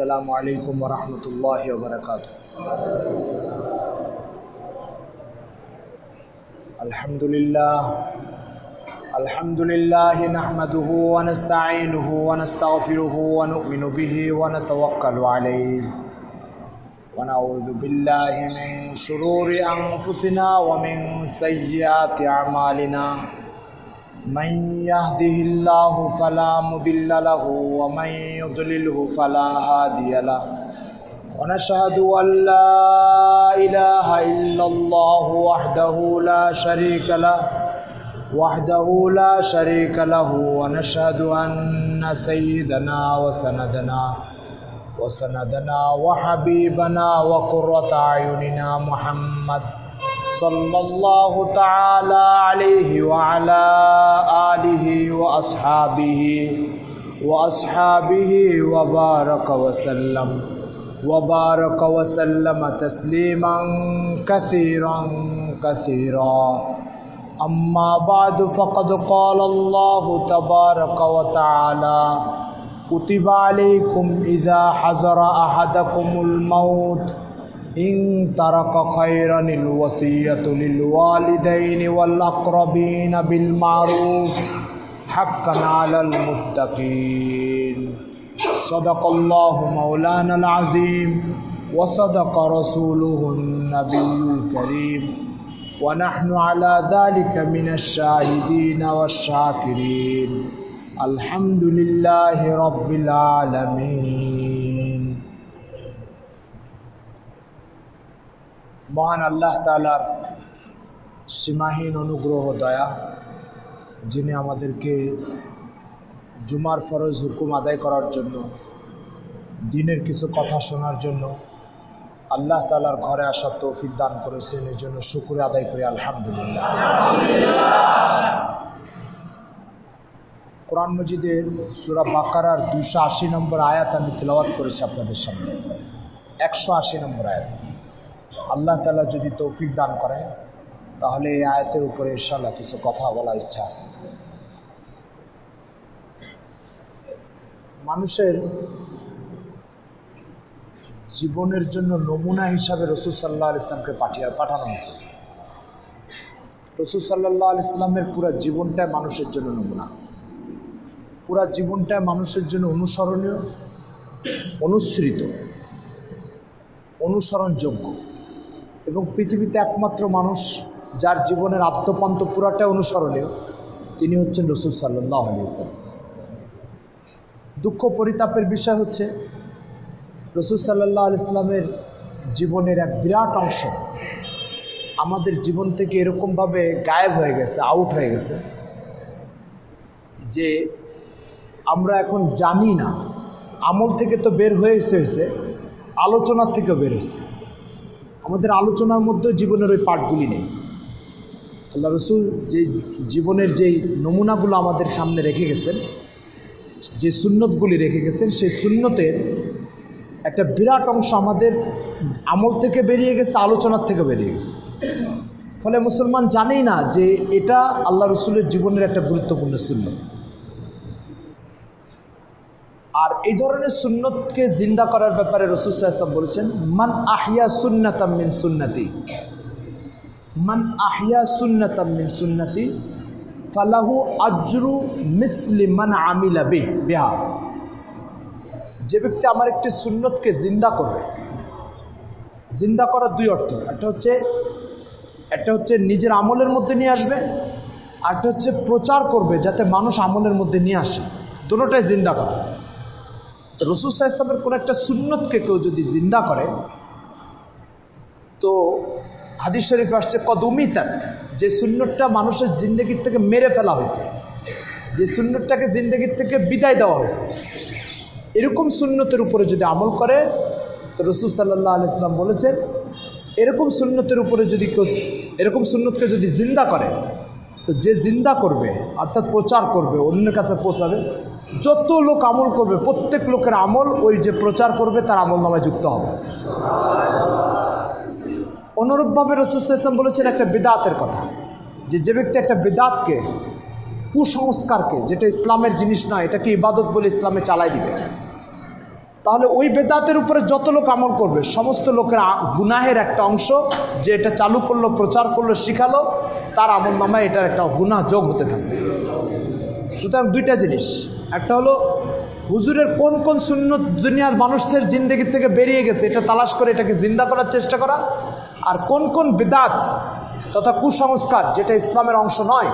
अस्सलामु अलैकुम वरहमतुल्लाहि वबरकातुहू। अल्हम्दुलिल्लाह नहमदुहु व नस्तईनुहु व नस्तगफिरुहु व नु'मिनु बिही व नतवक्कलु अलैहि व नऊज़ु बिल्लाहि मिन शुरूरि अनफुसिना व मिन सय्यिआति अअमालिना। मन यहदिहिल्लाहु फला मुदिल्ल लहु व मन युद्लिलहु फला हादिय लहु व नशहदु अल्ला इलाहा इल्लल्लाहु वहदहु ला शरीक लहु व नशहदु अन्न सय्यिदना व सनदना व हबीबना व कुर्रत अयुनिना मुहम्मद सल्लल्लाहु तआला अलैहि व अला आलिहि व अस्हाबिहि व बारक व सल्लम तस्लीमान कसीरा। अम्मा बाद फ़क़द क़ाल अल्लाहु तबारक व तआला कुतिबा अलैकुम इज़ा हज़रा अहदकुमुल मौत इन तरक खैरनिल वसिय्यतु लिल वालिदैनि वल अक़रबीन बिल मारूफ हक़्क़न अलल मुत्तक़ीन। सदक़ल्लाहु मौलानल अज़ीम व सदक़ रसूलुहुन नबियुल करीम व नहनु अला ज़ालिका मिनश शाहिदीन वश्शाकिरीन। अल्हम्दुलिल्लाहि रब्बिल आलमीन। মহান আল্লাহ তাআলার সীমাহীন অনুগ্রহ দয়া, যিনি আমাদেরকে জুমার ফরজ হুকুম আদায় করার জন্য, দ্বীনের কিছু কথা শোনার জন্য আল্লাহ তাআলার ঘরে আসার তৌফিক দান করেছেন, এই জন্য শুকরিয়া আদায় করি আলহামদুলিল্লাহ। কোরআন মজিদের সূরা বাকারার 280 নম্বর আয়াত আমি তেলাওয়াত করেছি আপনাদের সামনে। 180 নম্বর আয়াত। আল্লাহ তাআলা যদি তৌফিক দান করেন তাহলে এই আয়াতের উপরে ইনশাআল্লাহ কিছু কথা বলার ইচ্ছা আছে। মানুষের জীবনের জন্য নমুনা হিসাবে রাসূল সাল্লাল্লাহু আলাইহি ওয়াসাল্লামকে পাঠানো হয়েছে। রাসূল সাল্লাল্লাহু আলাইহি ওয়াসাল্লামের পুরো জীবনটাই মানুষের জন্য নমুনা, পুরো জীবনটাই মানুষের জন্য অনুসরণীয়, অনুসৃত, অনুসরণযোগ্য এবং পৃথিবীতে একমাত্র মানুষ যার জীবনের আত্মপান্ত পুরাটাই অনুসরণীয়, তিনি হচ্ছেন রাসূল সাল্লাল্লাহু আলাইহি ওয়াসাল্লাম। দুঃখ পরিতাপের বিষয় হচ্ছে রাসূল সাল্লাল্লাহু আলাইহি ওয়াসাল্লামের জীবনের এক বিরাট অংশ আমাদের জীবন থেকে এরকমভাবে গায়েব হয়ে গেছে, আউট হয়ে গেছে যে আমরা এখন জানি না। আমল থেকে তো বের হয়েছে, আলোচনার থেকেও বের হয়েছে। আমাদের আলোচনার মধ্যে জীবনের ওই পাঠগুলি নেই। আল্লাহ রাসূল যে জীবনের যেই নমুনাগুলো আমাদের সামনে রেখে গেছেন, যে সুন্নতগুলি রেখে গেছেন, সেই সুন্নতের একটা বিরাট অংশ আমাদের আমল থেকে বেরিয়ে গেছে, আলোচনার থেকে বেরিয়ে গেছে। ফলে মুসলমান জানেই না যে এটা আল্লাহ রাসূলের জীবনের একটা গুরুত্বপূর্ণ সুন্নত। আর এই ধরনের সুন্নতকে জিন্দা করার ব্যাপারে রাসূল সাল্লাল্লাহু আলাইহি ওয়াসাল্লাম বলেছেন, মান আহইয়া সুন্নাতাম মিন সুন্নতি, মান আহইয়া সুন্নাতাম মিন সুন্নতি ফালাহু আজরু মিসলি মান আমিলা বিহা। যে ব্যক্তি আমার একটি সুন্নতকে জিন্দা করবে, জিন্দা করার দুই অর্থ, একটা হচ্ছে নিজের আমলের মধ্যে নিয়ে আসবে, আর একটা হচ্ছে প্রচার করবে যাতে মানুষ আমলের মধ্যে নিয়ে আসে। দুটোটাই জিন্দা করা। রাসূল সাল্লাল্লাহু আলাইহি ওয়াসাল্লামের কোন একটা সুন্নতকে কেউ যদি জিন্দা করে, তো হাদিস শরীফে আসছে কদুমিতাত, যে সুন্নতটা মানুষের জিন্দেগির থেকে মেরে ফেলা হয়েছে, যে সুন্নতটাকে জিন্দেগির থেকে বিদায় দেওয়া হয়েছে, এরকম সুন্নতের উপরে যদি আমল করে, তো রাসূল সাল্লাল্লাহু আলাইহি ওয়াসাল্লাম বলেছেন এরকম সুন্নতের উপরে যদি কেউ এরকম সুন্নতকে যদি জিন্দা করে, তো যে জিন্দা করবে অর্থাৎ প্রচার করবে, অন্যের কাছে পৌঁছাবে, যত লোক আমল করবে প্রত্যেক লোকের আমল ওই যে প্রচার করবে তার আমল নামায় যুক্ত হবে। অনুরূপভাবে রাসূল সাল্লাল্লাহু আলাইহি ওয়াসাল্লাম বলেছেন একটা বিদআতের কথা, যে ব্যক্তি একটা বিদআতকে, কুসংস্কারকে, যেটা ইসলামের জিনিস নয়, এটাকে ইবাদত বলে ইসলামে চালাই দিবে, তাহলে ওই বেদাতের উপরে যত লোক আমল করবে সমস্ত লোকের গুনাহের একটা অংশ, যে এটা চালু করলো, প্রচার করলো, শিখালো, তার আমল নামায় এটার একটা গুনাহ যোগ হতে থাকবে। সুতরাং দুইটা জিনিস, একটা হলো হুজুরের কোন কোন সুন্নত দুনিয়ার মানুষদের জিন্দগি থেকে বেরিয়ে গেছে এটা তালাশ করে এটাকে জিন্দা করার চেষ্টা করা, আর কোন কোন বেদাত তথা কুসংস্কার যেটা ইসলামের অংশ নয়,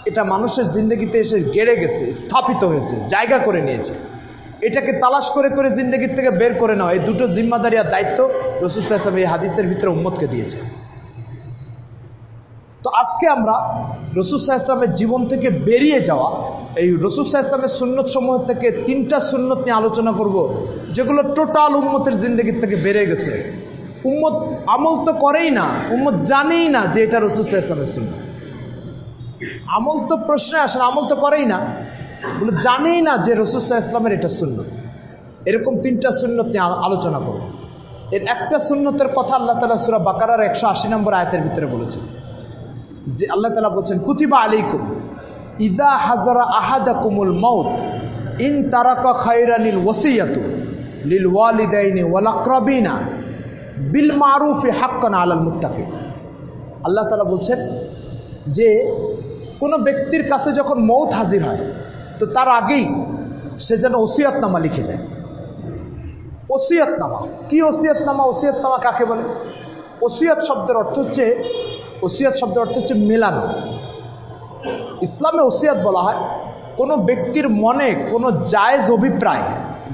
এটা মানুষের জিন্দগিতে এসে গেড়ে গেছে, স্থাপিত হয়েছে, জায়গা করে নিয়েছে, এটাকে তালাশ করে করে জিন্দগির থেকে বের করে নেওয়া, এই দুটো জিম্মাদারি আর দায়িত্ব রাসূল সাল্লাল্লাহু আলাইহি ওয়াসাল্লাম এই হাদিসের ভিতরে উম্মতকে দিয়েছে। তো আজকে আমরা রাসূল সাল্লাল্লাহু আলাইহি ওয়াসাল্লামের জীবন থেকে বেরিয়ে যাওয়া এই রাসূল সাল্লাল্লাহু আলাইহি ওয়াসাল্লামের সুন্নত সমূহ থেকে 3টা সুন্নত নিয়ে আলোচনা করব, যেগুলো টোটাল উম্মতের জিন্দগির থেকে বেরিয়ে গেছে। উম্মত আমল তো করেই না, উম্মত জানেই না যে এটা রাসূল সাল্লাল্লাহু আলাইহি ওয়াসাল্লামের সুন্নত। আমল তো প্রশ্নে আসে না, আমল তো করেই না, বলে জানেই না যে রাসূল সাল্লাল্লাহু আলাইহি ওয়াসাল্লামের এটা সুন্নত। এরকম 3টা সুন্নত নিয়ে আলোচনা করব। এর একটা সুন্নতের কথা আল্লাহ তাআলা সূরা বাকারার 180 নম্বর আয়াতের ভিতরে বলেছেন, যে আল্লাহ তাআলা বলেছেন, কুতিবা আলাইকুম ইযা হাযারা আহাদাকুমুল মাউত ইন তারাকা খায়রানিল ওয়াসিয়াতু লিল ওয়ালিদাইনি ওয়াল আকরাবিনা বিল মারুফি হাক্কান আলাল মুত্তাকিন। আল্লাহ তাআলা বলছেন যে কোনো ব্যক্তির কাছে যখন মৌত হাজির হয় তো তার আগেই সে যেন ওসিয়তনামা লিখে যায়। ওসিয়তনামা কি? ওসিয়তনামা, ওসিয়তনামা কাকে বলে? ওসিয়ত শব্দের অর্থ হচ্ছে মেলানো। ইসলামে ওসিয়ত বলা হয় কোনো ব্যক্তির মনে কোনো জায়েজ অভিপ্রায়,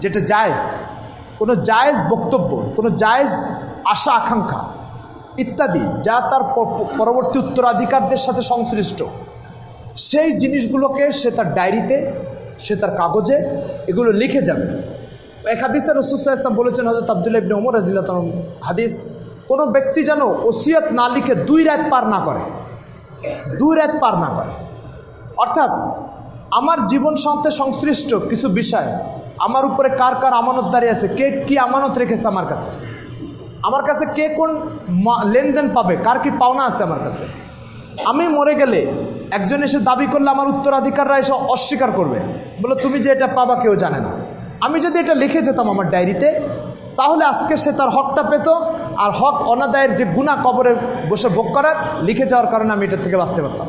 যেটা জায়েজ, কোনো জায়েজ বক্তব্য, কোনো জায়েজ আশা আকাঙ্ক্ষা ইত্যাদি, যা তার পরবর্তী উত্তরাধিকারদের সাথে সংশ্লিষ্ট, সেই জিনিসগুলোকে সে তার ডায়েরিতে, সে তার কাগজে এগুলো লিখে যাবে। এক হাদিসে রাসূল সাল্লাল্লাহু আলাইহি ওয়াসাল্লাম বলেছেন, হযরত আব্দুল্লাহ ইবনে ওমর রাদিয়াল্লাহু তাআলা হাদিস, কোনো ব্যক্তি যেন ওসিয়ত না লিখে 2 রাত পার না করে, 2 রাত পার না করে। অর্থাৎ আমার জীবন সাথে সংশ্লিষ্ট কিছু বিষয়, আমার উপরে কার কার আমানতদারি আছে, কে কি আমানত রেখেছে আমার কাছে কে কোন লেনদেন পাবে, কার কি পাওনা আছে আমার কাছে। আমি মরে গেলে একজন এসে দাবি করলে আমার উত্তরাধিকাররা এসে অস্বীকার করবে, বলে তুমি যে এটা পাবা কেউ জানে না। আমি যদি এটা লিখে যেতাম আমার ডায়েরিতে, তাহলে আজকে সে তার হকটা পেত, আর হক অনাদায়ের যে গুনাহ কবরে বসে ভোগ করার, লিখে যাওয়ার কারণে আমি এটা থেকে বাঁচতে পারতাম।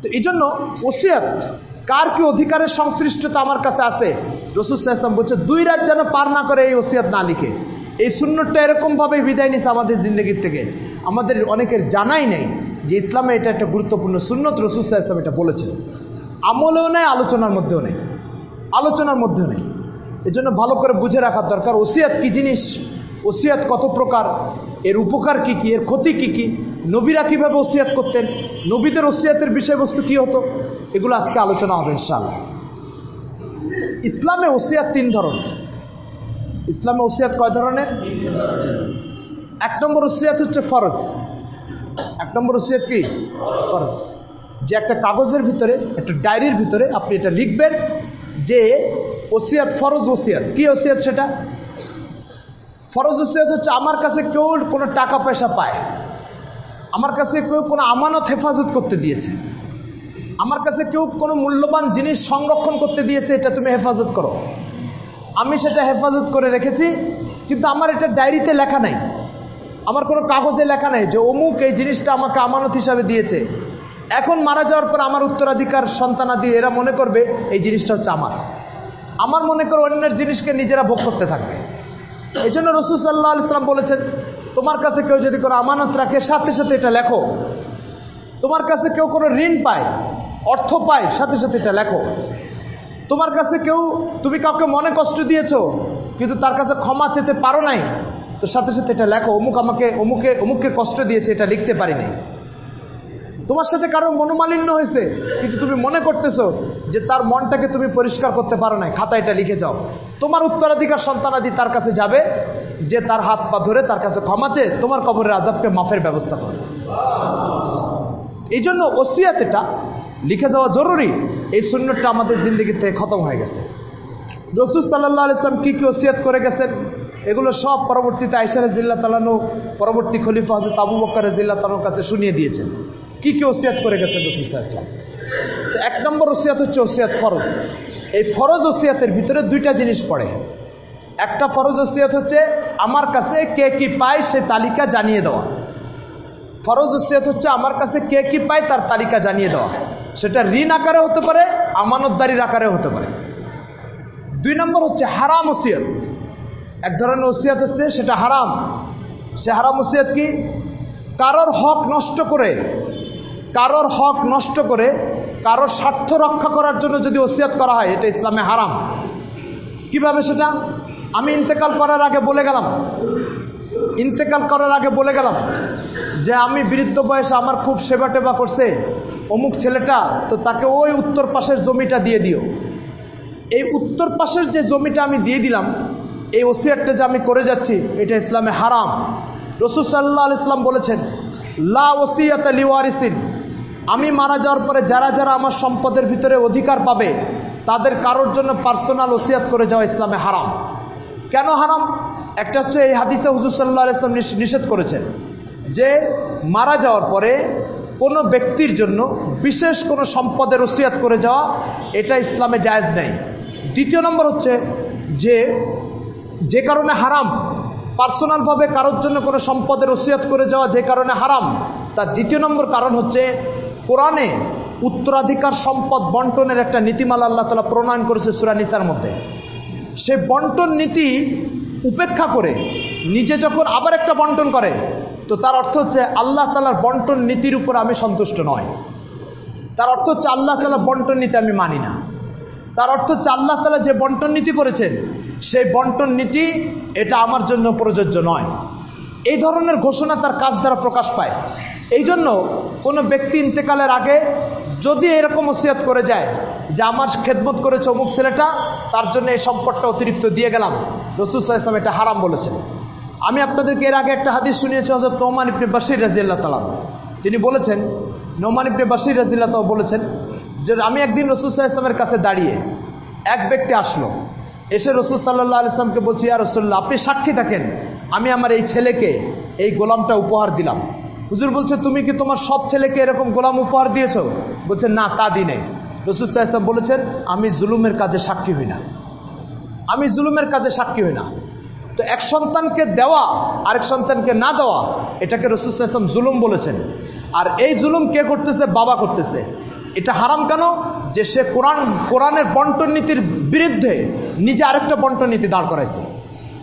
তো এই জন্য ওসিয়ত, কার কি অধিকারের সংশ্লিষ্টতা আমার কাছে আছে, রাসূল সাল্লাল্লাহু আলাইহি ওয়াসাল্লাম বলছে 2 রাত যেন পার না করে এই ওসিয়ত না লিখে। এই সুন্নতটা এরকমভাবে বিদায় নিছে আমাদের জিন্দগির থেকে, আমাদের অনেকের জানাই নেই যে ইসলামে এটা একটা গুরুত্বপূর্ণ সুন্নত, রাসূল সাল্লাল্লাহু আলাইহি ওয়াসাল্লাম এটা বলেছেন। আমলেও নেই, আলোচনার মধ্যেও নেই, এই জন্য ভালো করে বুঝে রাখার দরকার ওসিয়ত কি জিনিস, ওসিয়ত কত প্রকার, এর উপকার কি কি, এর ক্ষতি কি কি, নবীরা কিভাবে ওসিয়ত করতেন, নবীদের ওসিয়তের বিষয়বস্তু কি হতো, এগুলো আজকে আলোচনা হবে ইনশাআল্লাহ। ইসলামে ওসিয়ত 3 ধরনের। ইসলামে ওসিয়ত কয় ধরনের? 1 নম্বর ওসিয়ত হচ্ছে ফরজ। 1 নম্বর ওসিয়ত কি? ফরজ। যে একটা কাগজের ভিতরে, একটা ডায়েরির ভিতরে আপনি এটা লিখবেন যে ওসিয়ত, ফরজ ওসিয়ত। কি ওসিয়ত সেটা? ফরজ ওসিয়ত হচ্ছে আমার কাছে কেউ কোনো টাকা পয়সা পায়, আমার কাছে কেউ কোনো আমানত হেফাজত করতে দিয়েছে, আমার কাছে কেউ কোনো মূল্যবান জিনিস সংরক্ষণ করতে দিয়েছে, এটা তুমি হেফাজত করো। আমি সেটা হেফাজত করে রেখেছি, কিন্তু আমার এটা ডায়েরিতে লেখা নাই, আমার কোনো কাগজে লেখা নাই যে অমুক এই জিনিসটা আমাকে আমানত হিসাবে দিয়েছে। এখন মারা যাওয়ার পর আমার উত্তরাধিকার সন্তানাদি এরা মনে করবে এই জিনিসটা হচ্ছে আমার মনে করে অন্যের জিনিসকে নিজেরা ভোগ করতে থাকবে। এই জন্য রাসূল সাল্লাল্লাহু আলাইহি ওয়াসাল্লাম বলেছেন, তোমার কাছে কেউ যদি কোনো আমানত রাখে, সাথে সাথে এটা লেখো। তোমার কাছে কেউ কোনো ঋণ পায়, অর্থ পায়, সাথে সাথে এটা লেখো। তোমার কাছে কেউ, তুমি কাউকে মনে কষ্ট দিয়েছো কিন্তু তার কাছে ক্ষমা চেতে পারো নাই, তো সাথে সাথে এটা লেখো, অমুক আমাকে অমুককে কষ্ট দিয়েছে, এটা লিখতে পারি নাই। তোমার সাথে কারো মনোমালিন্য হয়েছে কিন্তু তুমি মনে করতেছো যে তার মনটাকে তুমি পরিষ্কার করতে পারো নাই, খাতা এটা লিখে যাও। তোমার উত্তরাধিকার সন্তানাদি তার কাছে যাবে, যে তার হাত পা ধরে তার কাছে ক্ষমা চেয়ে তোমার কবরের আযাবকে মাফের ব্যবস্থা করে। এই জন্য ওসিয়ত এটা লিখে যাওয়া জরুরি। এই সুন্নতটা আমাদের জিন্দগি থেকে খতম হয়ে গেছে। রাসূল সাল্লাল্লাহু আলাইহি ওয়াসাল্লাম কি কি ওসিয়ত করে গেছেন, এগুলো সব পরবর্তীতে আয়েশা রাদিয়াল্লাহু তাআলা আনহা, পরবর্তী খলিফা হযরত আবু বকর রাদিয়াল্লাহু তাআলার কাছে শুনিয়ে দিয়েছেন কি কি ওসিয়ত করে গেছেন রাসূল সাল্লাল্লাহু আলাইহি ওয়াসাল্লাম। তো 1 নম্বর ওসিয়ত হচ্ছে ওসিয়ত ফরজ। এই ফরজ ওসিয়াতের ভিতরে দুইটা জিনিস পড়ে। একটা ফরজ ওসিয়াত হচ্ছে আমার কাছে কে কি পায় সে তালিকা জানিয়ে দেওয়া। ফরজ ওসিয়াত হচ্ছে আমার কাছে কে কি পায় তার তালিকা জানিয়ে দেওয়া। সেটা ঋণ আকারে হতে পারে, আমানতদারির আকারে হতে পারে। 2 নম্বর হচ্ছে হারাম ওসিয়াত। এক ধরনের ওসিয়াত হচ্ছে সেটা হারাম। সে হারাম ওসিয়াত কি? কারোর হক নষ্ট করে, কারোর স্বার্থ রক্ষা করার জন্য যদি ওসিয়াত করা হয়, এটা ইসলামে হারাম। কিভাবে সেটা? আমি ইন্তেকাল করার আগে বলে গেলাম যে আমি বৃদ্ধ বয়সে আমার খুব সেবা টেবা করছে অমুক ছেলেটা, তো তাকে ওই উত্তর পাশের জমিটা দিয়ে দিও। এই উত্তর পাশের যে জমিটা আমি দিয়ে দিলাম, এই ওসিয়াতটা যে আমি করে যাচ্ছি, এটা ইসলামে হারাম। রাসূল সাল্লাল্লাহু আলাইহি ওয়াসাল্লাম বলেছেন, লা ওসিয়াতা লিওয়ারিসিন, আমি মারা যাওয়ার পরে যারা যারা আমার সম্পদের ভিতরে অধিকার পাবে তাদের কারোর জন্য পার্সোনাল ওসিয়াত করে যাওয়া ইসলামে হারাম। কেন হারাম? একটা হচ্ছে এই হাদিসে হুজুর সাল্লাল্লাহু আলাইহি ওয়াসাল্লাম নিষেধ করেছেন যে মারা যাওয়ার পরে কোনো ব্যক্তির জন্য বিশেষ কোনো সম্পদের ওসিয়াত করে যাওয়া, এটা ইসলামে জায়েজ নেই। দ্বিতীয় নম্বর হচ্ছে যে কারণে হারাম, পার্সোনালভাবে কারোর জন্য কোনো সম্পদের ওসিয়াত করে যাওয়া যে কারণে হারাম, তার দ্বিতীয় নম্বর কারণ হচ্ছে কোরআনে উত্তরাধিকার সম্পদ বন্টনের একটা নীতিমালা আল্লাহ তাআলা প্রণয়ন করেছে সূরা নিসার মধ্যে। সে বন্টন নীতি উপেক্ষা করে নিজে যখন আবার একটা বন্টন করে, তো তার অর্থ হচ্ছে আল্লাহ তাআলার বন্টন নীতির উপর আমি সন্তুষ্ট নয়। তার অর্থ হচ্ছে আল্লাহ তাআলার বন্টন নীতি আমি মানি না। তার অর্থ হচ্ছে আল্লাহ তাআলা যে বন্টন নীতি করেছেন, সেই বন্টন নীতি এটা আমার জন্য প্রযোজ্য নয়। এই ধরনের ঘোষণা তার কাজ দ্বারা প্রকাশ পায়। এই জন্য কোনো ব্যক্তি ইন্তেকালের আগে যদি এরকম ওসিয়াত করে যায় যে আমার খেদমত করেছে অমুক ছেলেটা, তার জন্য এই সম্পদটা অতিরিক্ত দিয়ে গেলাম, রাসূল সাল্লাল্লাহু আলাইহি ওয়াসাল্লাম এটা হারাম বলেছেন। আমি আপনাদেরকে এর আগে একটা হাদিস শুনিয়েছি হযরত নোমান ইবনে বাশীর রাদিয়াল্লাহু তাআলা। তিনি বলেছেন, নোমান ইবনে বাশীর রাদিয়াল্লাহু তাআলা বলেছেন যে আমি একদিন রাসূল সাল্লাল্লাহু আলাইহি ওয়াসাল্লামের কাছে দাঁড়িয়ে এক ব্যক্তি আসলো, এসে রাসূল সাল্লাল্লাহু আলাইহি ওয়াসাল্লামকে বলছি, ইয়া রাসূলুল্লাহ, আপনি সাক্ষী থাকেন আমি আমার এই ছেলেকে এই গোলামটা উপহার দিলাম। হুজুর বলছে, তুমি কি তোমার সব ছেলেকে এরকম গোলাম উপহার দিয়েছো? বলছে, না, তা দিই নাই। রাসূল সাল্লাল্লাহু আলাইহি ওয়াসাল্লাম বলেছেন, আমি জুলুমের কাজে সাক্ষী হই না, আমি জুলুমের কাজে সাক্ষী হই না। তো এক সন্তানকে দেওয়া আরেক সন্তানকে না দেওয়া, এটাকে রাসূল সাল্লাল্লাহু আলাইহি ওয়াসাল্লাম জুলুম বলেছেন। আর এই জুলুম কে করতেছে? বাবা করতেছে। এটা হারাম কেন? যে সে কোরআনের বন্টন নীতির বিরুদ্ধে নিজে আরেকটা বন্টন নীতি দাঁড় করাইছে।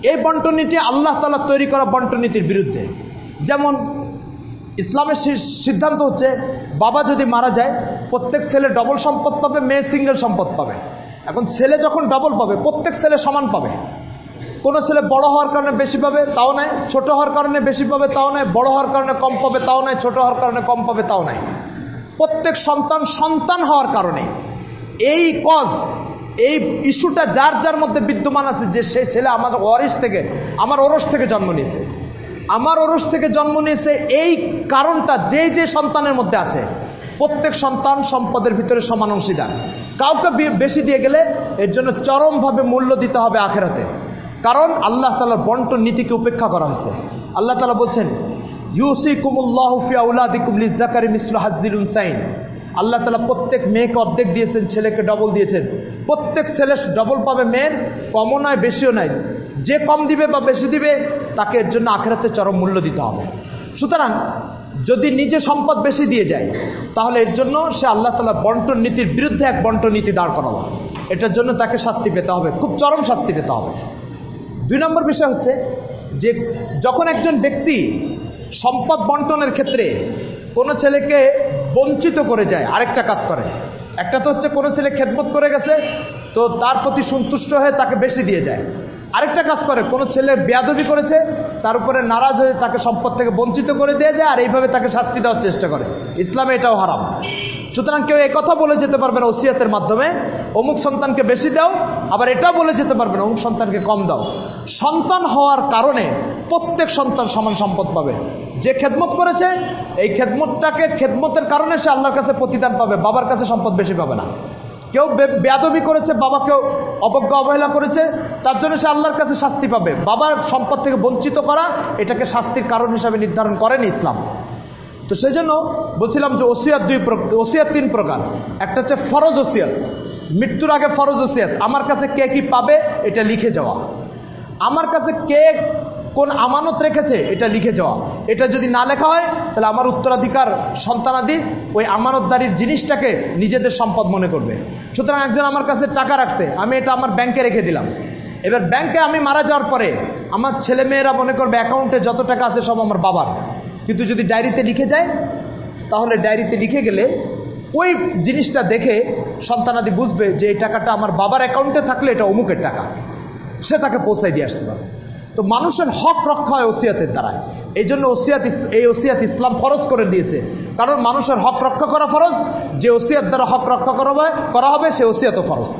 এই বন্টন নীতি আল্লাহ তাআলা তৈরি করা বন্টন নীতির বিরুদ্ধে। যেমন ইসলামের সিদ্ধান্ত হচ্ছে বাবা যদি মারা যায় প্রত্যেক ছেলে ডবল সম্পদ পাবে, মেয়ে সিঙ্গেল সম্পদ পাবে। এখন ছেলে যখন ডবল পাবে, প্রত্যেক ছেলে সমান পাবে। কোনো ছেলে বড় হওয়ার কারণে বেশি পাবে তাও নাই, ছোট হওয়ার কারণে বেশি পাবে তাও নাই, বড় হওয়ার কারণে কম পাবে তাও নাই, ছোট হওয়ার কারণে কম পাবে তাও নাই। প্রত্যেক সন্তান হওয়ার কারণে এই ইস্যুটা যার যার মধ্যে বিদ্যমান আছে যে সেই ছেলে আমাদের আমার ওরস থেকে জন্ম নিয়েছে, আমার ওরস থেকে জন্ম নিয়েছে, এই কারণটা যে সন্তানের মধ্যে আছে, প্রত্যেক সন্তান সম্পদের ভিতরে সমান অংশীদার। কাউকে বেশি দিয়ে গেলে এর জন্য চরমভাবে মূল্য দিতে হবে আখেরাতে। কারণ আল্লাহ তাআলার বন্টন নীতিকে উপেক্ষা করা হয়েছে। আল্লাহ তাআলা বলছেন, ইউসিকুমুল্লাহু ফি আওলাদিকুম লিয-যাকারি মিসলু হাজ্জিল উনসাইন। আল্লাহ তাআলা প্রত্যেক মেয়েকে অর্ধেক দিয়েছেন, ছেলেকে ডবল দিয়েছেন। প্রত্যেক ছেলে ডবল পাবে, মেয়ের কমও নয় বেশিও নয়। যে কম দিবে বা বেশি দিবে তাকে এর জন্য আখেরাতে চরম মূল্য দিতে হবে। সুতরাং যদি নিজে সম্পদ বেশি দিয়ে যায় তাহলে এর জন্য সে আল্লাহ তাআলা বন্টন নীতির বিরুদ্ধে এক বন্টন নীতি দাঁড় করাবে। এটার জন্য তাকে শাস্তি পেতে হবে, খুব চরম শাস্তি পেতে হবে। 2 নম্বর বিষয় হচ্ছে যে যখন একজন ব্যক্তি সম্পদ বন্টনের ক্ষেত্রে কোনো ছেলেকে বঞ্চিত করে যায়, আরেকটা কাজ করে। একটা তো হচ্ছে কোনো ছেলে খেদমত করে গেছে, তো তার প্রতি সন্তুষ্ট হয়ে তাকে বেশি দিয়ে যায়। আরেকটা কাজ করে, কোনো ছেলে বেয়াদবি করেছে, তার উপরে নারাজ হয়ে তাকে সম্পদ থেকে বঞ্চিত করে দিয়ে যায়, আর এইভাবে তাকে শাস্তি দেওয়ার চেষ্টা করে। ইসলামে এটাও হারাম। সুতরাং কেউ একথা বলে যেতে পারবে না ওসিয়াতের মাধ্যমে অমুক সন্তানকে বেশি দাও, আবার এটাও বলে যেতে পারবে না অমুক সন্তানকে কম দাও। সন্তান হওয়ার কারণে প্রত্যেক সন্তান সমান সম্পদ পাবে। যে খেদমত করেছে এই খেদমতের কারণে সে আল্লাহর কাছে প্রতিদান পাবে, বাবার কাছে সম্পদ বেশি পাবে না। কেউ বেয়াদবি করেছে, বাবাকেও অবজ্ঞা অবহেলা করেছে, তার জন্য সে আল্লাহর কাছে শাস্তি পাবে। বাবার সম্পদ থেকে বঞ্চিত করা এটাকে শাস্তির কারণ হিসাবে নির্ধারণ করেনি ইসলাম। তো সেই জন্য বলছিলাম যে ওসিয়াত 3 প্রকার। একটা হচ্ছে ফরজ ওসিয়াত, মৃত্যুর আগে ফরজ ওসিয়াত, আমার কাছে কে কি পাবে এটা লিখে যাওয়া, আমার কাছে কে কোন আমানত রেখেছে এটা লিখে যাওয়া। এটা যদি না লেখা হয় তাহলে আমার উত্তরাধিকার সন্তানাদি ওই আমানতদারির জিনিসটাকে নিজেদের সম্পদ মনে করবে। সুতরাং একজন আমার কাছে টাকা রাখছে, আমি এটা আমার ব্যাংকে রেখে দিলাম। এবার ব্যাংকে আমি মারা যাওয়ার পরে আমার ছেলে মেয়েরা মনে করবে অ্যাকাউন্টে যত টাকা আছে সব আমার বাবার, কিন্তু যদি ডায়েরিতে লিখে যায় তাহলে ডায়েরিতে লিখে গেলে ওই জিনিসটা দেখে সন্তানাদি বুঝবে যে এই টাকাটা আমার বাবার অ্যাকাউন্টে থাকলে এটা অমুকের টাকা, সে তাকে পৌঁছায় দিয়ে আসতে পারে। তো মানুষের হক রক্ষা হয় ওসিয়াতের দ্বারায়। এই জন্য এই ওসিয়াত ইসলাম ফরজ করে দিয়েছে, কারণ মানুষের হক রক্ষা করা ফরজ। যে ওসিয়াত দ্বারা হক রক্ষা করা হবে সে ওসিয়াতও ফরজ।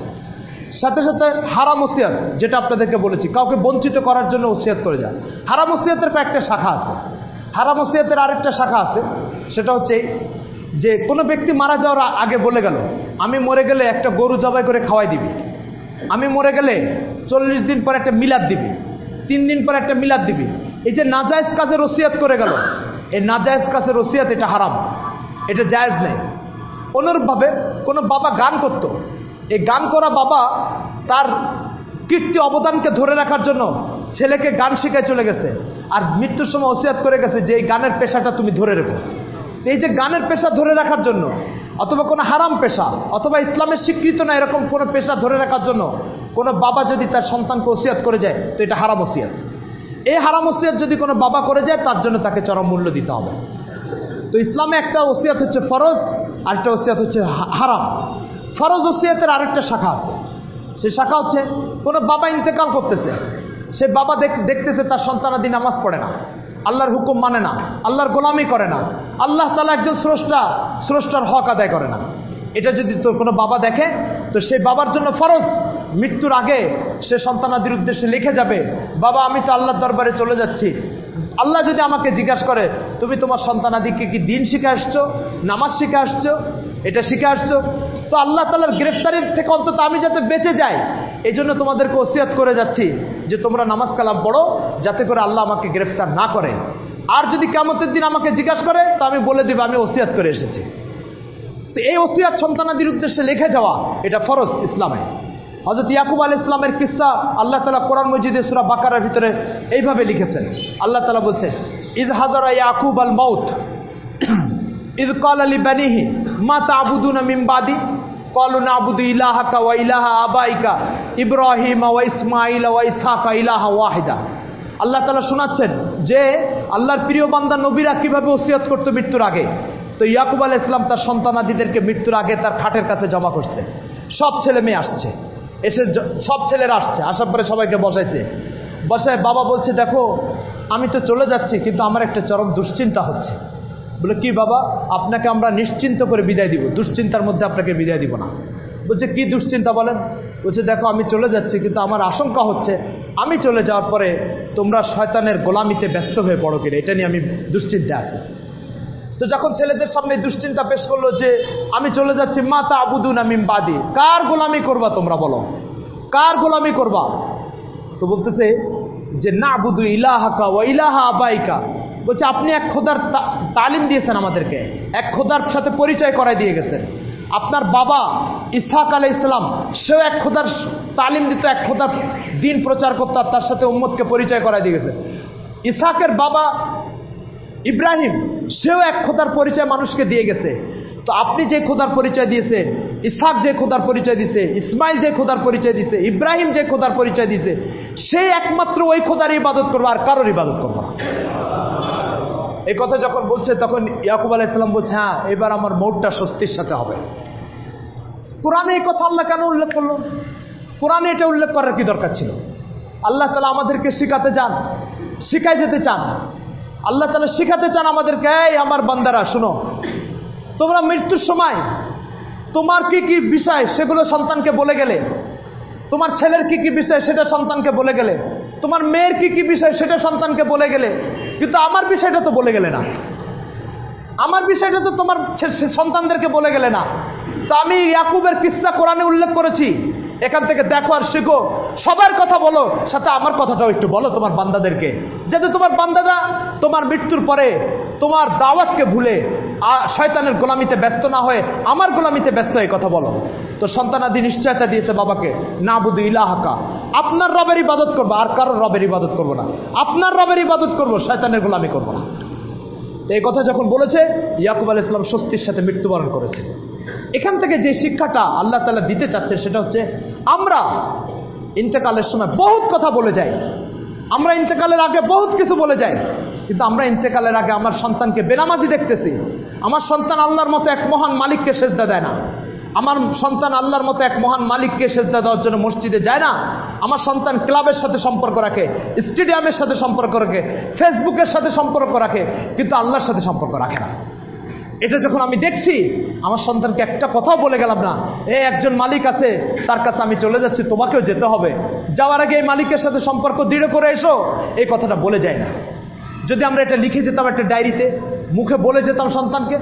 সাথে সাথে হারাম ওসিয়াত, যেটা আপনাদেরকে বলেছি, কাউকে বঞ্চিত করার জন্য ওসিয়াত করে যায়। হারাম ওসিয়াতের কয়েকটা শাখা আছে। হারাম ওসিয়াতের আরেকটা শাখা আছে, সেটা হচ্ছে যে কোনো ব্যক্তি মারা যাওয়ার আগে বলে গেল আমি মরে গেলে একটা গরু জবাই করে খাওয়াই দিবি, আমি মরে গেলে 40 দিন পর একটা মিলাদ দিবি, 3 দিন পর একটা মিলাদ দিবি। এই যে নাজায়েজ কাজের ওসিয়াত করে গেল, এই নাজায়েজ কাজের ওসিয়াত এটা হারাম, এটা জায়েজ নেই। অনুরূপভাবে কোনো বাবা গান করত, এই গান করা বাবা তার কীর্তি অবদানকে ধরে রাখার জন্য ছেলেকে গান শিখায় চলে গেছে, আর মৃত্যুর সময় ওসিয়াত করে গেছে যে এই গানের পেশাটা তুমি ধরে রেখো। এই যে গানের পেশা ধরে রাখার জন্য, অথবা কোনো হারাম পেশা, অথবা ইসলামের স্বীকৃত না এরকম কোনো পেশা ধরে রাখার জন্য কোনো বাবা যদি তার সন্তানকে ওসিয়াত করে যায় তো এটা হারাম ওসিয়াত। এই হারাম ওসিয়াত যদি কোনো বাবা করে যায় তার জন্য তাকে চরম মূল্য দিতে হবে। তো ইসলামে একটা ওসিয়াত হচ্ছে ফরজ, আরেকটা ওসিয়াত হচ্ছে হারাম। ফরজ ওসিয়াতের আরেকটা শাখা আছে, সে শাখা হচ্ছে কোনো বাবা ইন্তেকাল করতেছে, সে বাবা দেখতেছে তার সন্তানাদি নামাজ পড়ে না, আল্লাহর হুকুম মানে না, আল্লাহর গোলামি করে না, আল্লাহ তাআলা একজন স্রষ্টার হক আদায় করে না। এটা যদি তোর কোনো বাবা দেখে তো সেই বাবার জন্য ফরজ মৃত্যুর আগে সে সন্তানাদির উদ্দেশ্যে লিখে যাবে, বাবা আমি তো আল্লাহর দরবারে চলে যাচ্ছি, আল্লাহ যদি আমাকে জিজ্ঞাসা করে তুমি তোমার সন্তানাদিকে কি দিন শিখে আসছো, নামাজ শিখে আসছো, এটা শিখে আসছো, তো আল্লাহ তাআলার গ্রেফতারির থেকে অন্তত আমি যাতে বেঁচে যাই এই জন্য তোমাদেরকে ওসিয়াত করে যাচ্ছি যে তোমরা নামাজ কালাম পড়ো, যাতে করে আল্লাহ আমাকে গ্রেফতার না করে। আর যদি কিয়ামতের দিন আমাকে জিজ্ঞাসা করে তো আমি বলে দেব আমি ওসিয়াত করে এসেছি। তো এই ওসিয়াত সন্তানাদির উদ্দেশ্যে লিখে যাওয়া এটা ফরজ ইসলামে। হযরত ইয়াকুব আলাইহিস সালামের কিসসা আল্লাহ তাআলা কোরআন মজিদে সূরা বাকারার ভিতরে এইভাবে লিখেছেন। আল্লাহ তাআলা বলছেন ইয হাযারা ইয়াকুব আল মাউত ইয ক্বালা লিবানিহি মা তা'বুদুনা মিন বাদি ক্বালু না'বুদু ইলাহাকা ওয়া ইলাহা আবাইকা ইব্রাহিম ওয়া ইসমাঈল ওয়া ইসহাকা ইলাহা ওয়াহিদা। আল্লাহ তাআলা শোনাচ্ছেন যে আল্লাহর প্রিয় বান্দা নবীরা কিভাবে ওসিয়ত করতে মৃত্যুর আগে। তো ইয়াকুব আলাইহিস সালাম তার সন্তানাদিদেরকে মৃত্যুর আগে তার খাটের কাছে জমা করছে, সব ছেলে মেয়ে আসছে, এসে সব ছেলেরা আসছে, আসার পরে সবাইকে বসাইছে, বসায় বাবা বলছে দেখো আমি তো চলে যাচ্ছি কিন্তু আমার একটা চরম দুশ্চিন্তা হচ্ছে। বলে কি বাবা, আপনাকে আমরা নিশ্চিন্ত করে বিদায় দিব, দুশ্চিন্তার মধ্যে আপনাকে বিদায় দিব না। বলছে কি দুশ্চিন্তা বলেন? বলছে দেখো আমি চলে যাচ্ছি কিন্তু আমার আশঙ্কা হচ্ছে আমি চলে যাওয়ার পরে তোমরা শয়তানের গোলামিতে ব্যস্ত হয়ে পড়ো কিনা, এটা নিয়ে আমি দুশ্চিন্তা আছি। তো যখন ছেলেদের সামনে দুশ্চিন্তা পেশ করলো যে আমি চলে যাচ্ছি মা তা'বুদুনা মিন বাদি, কার গোলামি করবা তোমরা বলো, কার গোলামি করবা? তো বলতেছে যে না'বুদু ইলাহাকা ওয়া ইলাহা আবাইকা। বলছে আপনি এক খোদার তালিম দিয়েছেন আমাদেরকে, এক খোদার সাথে পরিচয় করায় দিয়ে গেছেন। আপনার বাবা ইসহাক আলাইহিস সালাম সেও এক খোদার তালিম দিত, এক খোদার দিন প্রচার করত, তার সাথে উম্মতকে পরিচয় করায় দিয়ে গেছেন। ইসহাকের বাবা ইব্রাহিম সেও এক খোদার পরিচয় মানুষকে দিয়ে গেছে। তো আপনি যে খোদার পরিচয় দিয়েছেন, ইসহাক যে খোদার পরিচয় দিয়েছে, ইসমাইল যে খোদার পরিচয় দিয়েছে, ইব্রাহিম যে খোদার পরিচয় দিয়েছে, সেই একমাত্র ওই খোদার ইবাদত করবো, আর কারোর ইবাদত করবো না। এই কথা যখন বলছে তখন ইয়াকুব আলাইহিস সালাম বলছে হ্যাঁ এবার আমার মৌতটা স্বস্তির সাথে হবে। কোরআনে এই কথা আল্লাহ কেন উল্লেখ করলো? কোরআনে এটা উল্লেখ করার কি দরকার ছিল? আল্লাহ তাআলা আমাদেরকে শিখাতে চান, শিখাই যেতে চান। আল্লাহ তাআলা শিখাতে চান আমাদেরকে, এই আমার বান্দারা শুনো, তোমরা মৃত্যুর সময় তোমার কি কি বিষয় সেগুলো সন্তানকে বলে গেলে, তোমার ছেলের কি কি বিষয় সেটা সন্তানকে বলে গেলে, তোমার মেয়ের কি কি বিষয় সেটা সন্তানকে বলে গেলে, কিন্তু আমার বিষয়টা তো বলে গেলে না, আমার বিষয়টা তো তোমার সন্তানদেরকে বলে গেলে না। তো আমি ইয়াকুবের কিসসা কোরআনে উল্লেখ করেছি, এখান থেকে দেখো আর শিখো, সবার কথা বলো, সাথে আমার কথাটাও একটু বলো তোমার বান্দাদেরকে, যাতে তোমার বান্দারা তোমার মৃত্যুর পরে তোমার দাওয়াতকে ভুলে শয়তানের গোলামিতে ব্যস্ত না হয়ে আমার গোলামিতে ব্যস্ত, এই কথা বলো। তো সন্তানাদি নিশ্চয়তা দিয়েছে বাবাকে, না বুধু ইলাহাকা, আপনার রবের ইবাদত করবো, আর কারোর রবের ইবাদত করবো না, আপনার রবের ইবাদত করবো, শয়তানের গোলামি করবো না। এই কথা যখন বলেছে, ইয়াকুব আলাইহিস সালাম স্বস্তির সাথে মৃত্যুবরণ করেছে। এখান থেকে যে শিক্ষাটা আল্লাহ তাআলা দিতে চাচ্ছেন সেটা হচ্ছে, আমরা ইন্তেকালের সময় বহুত কথা বলে যাই, আমরা ইন্তেকালের আগে বহুত কিছু বলে যাই, কিন্তু আমরা ইন্তেকালের আগে আমার সন্তানকে বেনামাজি দেখতেছি, আমার সন্তান আল্লাহর মতো এক মহান মালিককে সেজদা দেয় না, আমার সন্তান আল্লাহর মতো এক মহান মালিককে সেজদা দেওয়ার জন্য মসজিদে যায় না, আমার সন্তান ক্লাবের সাথে সম্পর্ক রাখে, স্টেডিয়ামের সাথে সম্পর্ক রাখে, ফেসবুকের সাথে সম্পর্ক রাখে, কিন্তু আল্লাহর সাথে সম্পর্ক রাখে না। এটা যখন আমি দেখছি, আমার সন্তানকে একটা কথাও বলে গেলাম না, একজন মালিক আছে, তার কাছে আমি চলে যাচ্ছি, তোমাকেও যেতে হবে, যাওয়ার আগে এই মালিকের সাথে সম্পর্ক দৃঢ় করে এসো, এই কথাটা বলে যায় না। যদি আমরা এটা লিখে যেতাম একটা ডায়েরিতে, মুখে বলে যেতাম সন্তানকে,